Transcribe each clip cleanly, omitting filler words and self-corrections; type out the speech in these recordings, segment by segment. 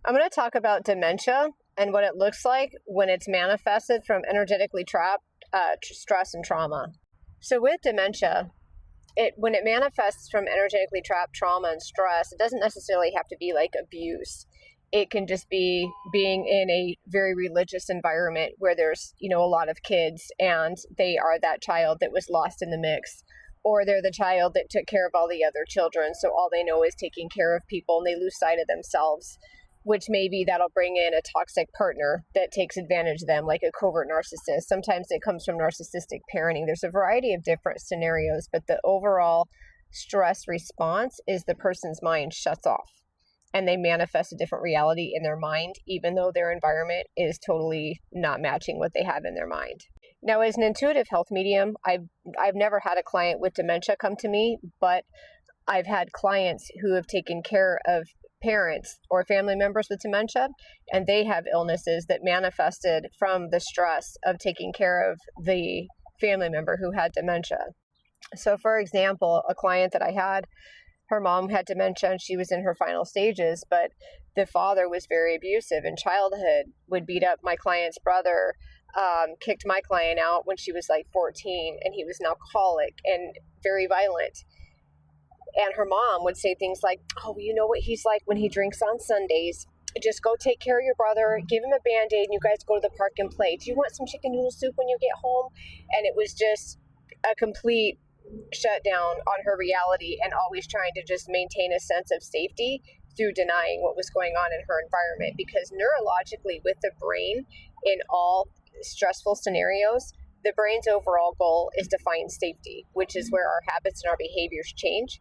I'm going to talk about dementia and what it looks like when it's manifested from energetically trapped stress and trauma. So with dementia, when it manifests from energetically trapped trauma and stress, it doesn't necessarily have to be like abuse. It can just be being in a very religious environment where there's, a lot of kids and they are that child that was lost in the mix. Or they're the child that took care of all the other children. So all they know is taking care of people and they lose sight of themselves, which maybe that'll bring in a toxic partner that takes advantage of them, like a covert narcissist. Sometimes it comes from narcissistic parenting. There's a variety of different scenarios, but the overall stress response is the person's mind shuts off and they manifest a different reality in their mind, even though their environment is totally not matching what they have in their mind. Now, as an intuitive health medium, I've never had a client with dementia come to me, but I've had clients who have taken care of parents or family members with dementia, and they have illnesses that manifested from the stress of taking care of the family member who had dementia. So, for example, a client that I had, her mom had dementia and she was in her final stages, but the father was very abusive in childhood, would beat up my client's brother, kicked my client out when she was like 14, and he was an alcoholic and very violent. And her mom would say things like, oh, you know what he's like when he drinks on Sundays. Just go take care of your brother, give him a Band-Aid, and you guys go to the park and play. Do you want some chicken noodle soup when you get home? And it was just a complete shutdown on her reality and always trying to just maintain a sense of safety through denying what was going on in her environment. Because neurologically, with the brain in all stressful scenarios, the brain's overall goal is to find safety, which is where our habits and our behaviors change.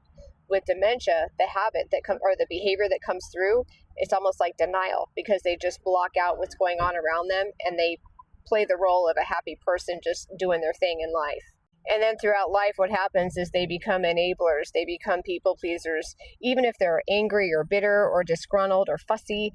With dementia, the habit that or the behavior that comes through, it's almost like denial, because they just block out what's going on around them and they play the role of a happy person just doing their thing in life. And then throughout life, what happens is they become enablers. They become people pleasers. Even if they're angry or bitter or disgruntled or fussy,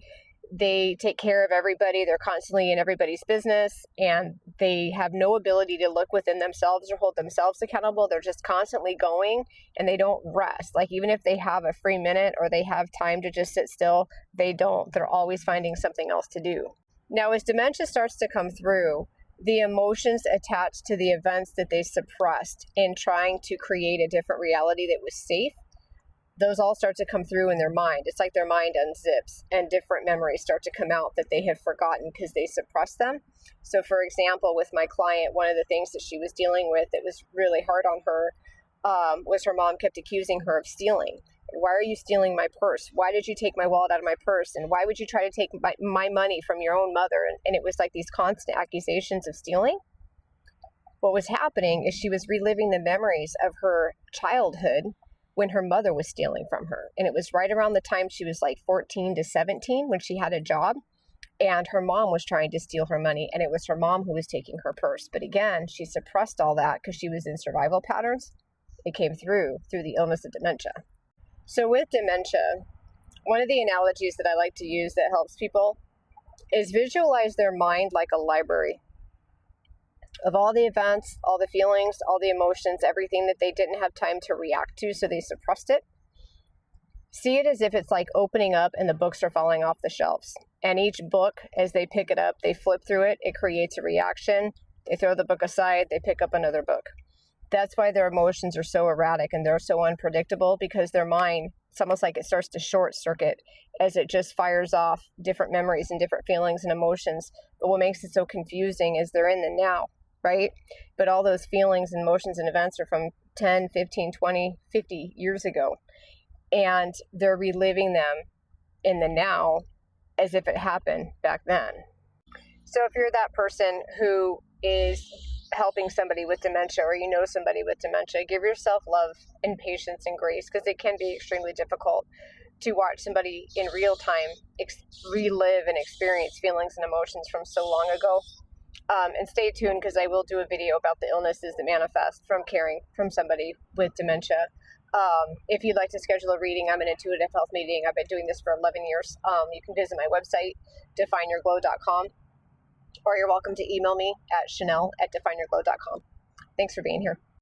they take care of everybody. They're constantly in everybody's business, and they have no ability to look within themselves or hold themselves accountable. They're just constantly going, and they don't rest. Like, even if they have a free minute or they have time to just sit still, they don't. They're always finding something else to do. Now, as dementia starts to come through, the emotions attached to the events that they suppressed in trying to create a different reality that was safe, those all start to come through in their mind. It's like their mind unzips and different memories start to come out that they have forgotten because they suppressed them. So, for example, with my client, one of the things that she was dealing with that was really hard on her was her mom kept accusing her of stealing. Why are you stealing my purse? Why did you take my wallet out of my purse? And why would you try to take my money from your own mother? And it was like these constant accusations of stealing. What was happening is she was reliving the memories of her childhood when her mother was stealing from her. And it was right around the time she was like 14 to 17 when she had a job, and her mom was trying to steal her money, and it was her mom who was taking her purse. But again, she suppressed all that because she was in survival patterns. It came through the illness of dementia. So with dementia, one of the analogies that I like to use that helps people is visualize their mind like a library of all the events, all the feelings, all the emotions, everything that they didn't have time to react to, so they suppressed it. See it as if it's like opening up and the books are falling off the shelves. And each book, as they pick it up, they flip through it, it creates a reaction. They throw the book aside, they pick up another book. That's why their emotions are so erratic and they're so unpredictable, because their mind, it's almost like it starts to short circuit as it just fires off different memories and different feelings and emotions. But what makes it so confusing is they're in the now, right? But all those feelings and emotions and events are from 10, 15, 20, 50 years ago. And they're reliving them in the now as if it happened back then. So if you're that person who is helping somebody with dementia, or you know somebody with dementia, give yourself love and patience and grace, because it can be extremely difficult to watch somebody in real time relive and experience feelings and emotions from so long ago. And stay tuned, because I will do a video about the illnesses that manifest from caring from somebody with dementia. If you'd like to schedule a reading, I'm an intuitive health medium. I've been doing this for 11 years. You can visit my website, defineyourglow.com, or you're welcome to email me at chanel@defineyourglow.com. Thanks for being here.